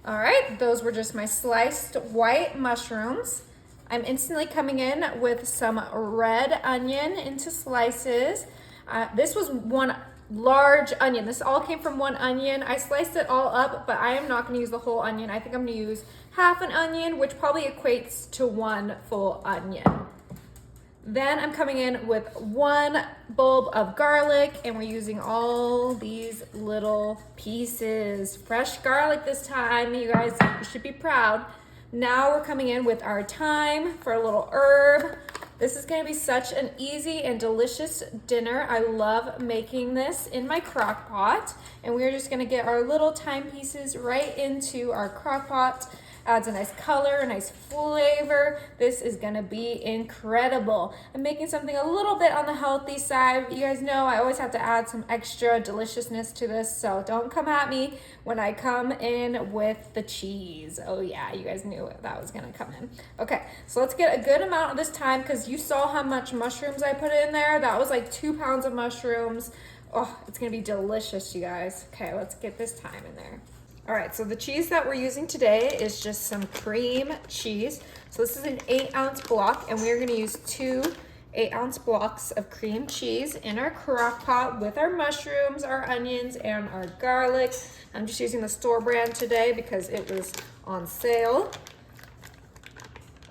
All right, those were just my sliced white mushrooms. I'm instantly coming in with some red onion into slices. This was one large onion. This all came from one onion. I sliced it all up, but I am not gonna use the whole onion. I think I'm gonna use half an onion, which probably equates to one full onion. Then I'm coming in with one bulb of garlic, and we're using all these little pieces. Fresh garlic this time, you guys should be proud. Now we're coming in with our thyme for a little herb. This is gonna be such an easy and delicious dinner. I love making this in my crock pot, and we're just gonna get our little thyme pieces right into our crock pot. Adds a nice color, a nice flavor. This is gonna be incredible. I'm making something a little bit on the healthy side. You guys know I always have to add some extra deliciousness to this, so don't come at me when I come in with the cheese. Oh yeah, you guys knew that was gonna come in. Okay, so let's get a good amount of this thyme, because you saw how much mushrooms I put in there. That was like 2 pounds of mushrooms. Oh, it's gonna be delicious, you guys. Okay, let's get this thyme in there. All right, so the cheese that we're using today is just some cream cheese. So this is an 8-ounce block, and we're gonna use 2 8-ounce blocks of cream cheese in our crock pot with our mushrooms, our onions, and our garlic. I'm just using the store brand today because it was on sale.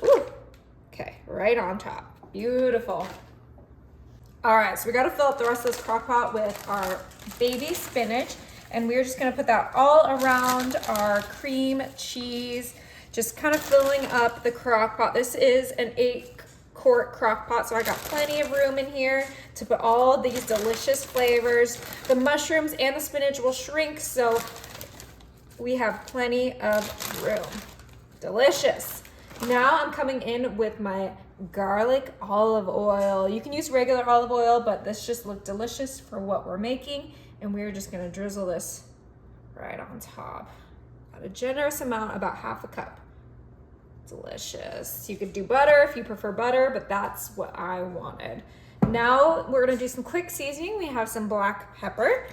Ooh, okay, right on top, beautiful. All right, so we gotta fill up the rest of this crock pot with our baby spinach. And we're just gonna put that all around our cream cheese, just kind of filling up the crock pot. This is an 8-quart crock pot, so I got plenty of room in here to put all these delicious flavors. The mushrooms and the spinach will shrink, so we have plenty of room. Delicious. Now I'm coming in with my garlic olive oil. You can use regular olive oil, but this just looked delicious for what we're making. And we're just gonna drizzle this right on top. At a generous amount, about half a cup. Delicious. You could do butter if you prefer butter, but that's what I wanted. Now we're gonna do some quick seasoning. We have some black pepper.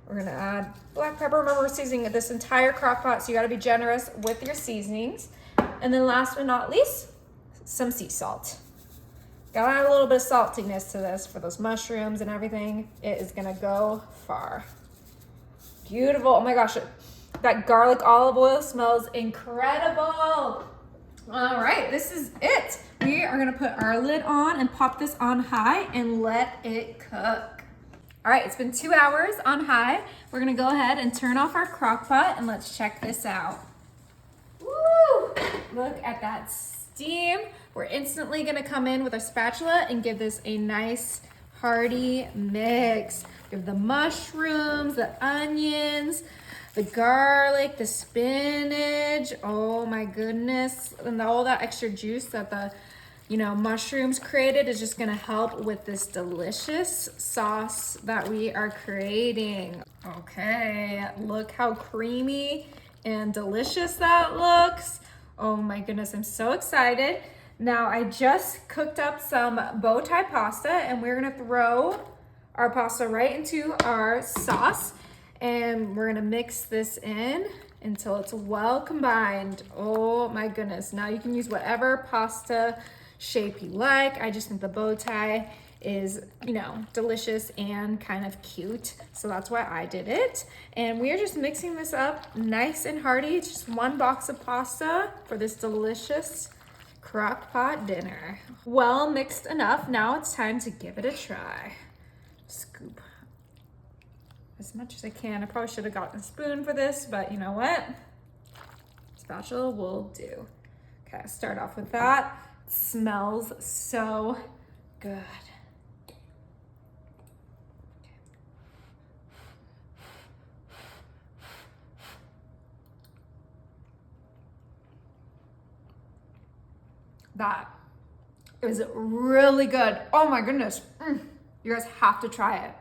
We're gonna add black pepper. Remember, we're seasoning this entire crock pot, so you gotta be generous with your seasonings. And then last but not least, some sea salt. Gotta add a little bit of saltiness to this for those mushrooms and everything. It is gonna go far. Beautiful. Oh my gosh, that garlic olive oil smells incredible. All right, this is it. We are gonna put our lid on and pop this on high and let it cook. All right, it's been 2 hours on high. We're gonna go ahead and turn off our crock pot and let's check this out. Woo! Look at that steam. We're instantly gonna come in with our spatula and give this a nice hearty mix. Give the mushrooms, the onions, the garlic, the spinach. Oh my goodness. And all that extra juice that the mushrooms created is just gonna help with this delicious sauce that we are creating. Okay, look how creamy and delicious that looks. Oh my goodness, I'm so excited. Now I just cooked up some bow tie pasta, and we're gonna throw our pasta right into our sauce, and we're gonna mix this in until it's well combined. Oh my goodness. Now you can use whatever pasta shape you like. I just think the bow tie is, delicious and kind of cute. So that's why I did it. And we're just mixing this up nice and hearty. It's just 1 box of pasta for this delicious crock pot dinner. Well mixed enough. Now it's time to give it a try. Scoop as much as I can. I probably should have gotten a spoon for this, but you know what? Spatula will do. Okay, I'll start off with that. It smells so good. That is really good. Oh my goodness. You guys have to try it.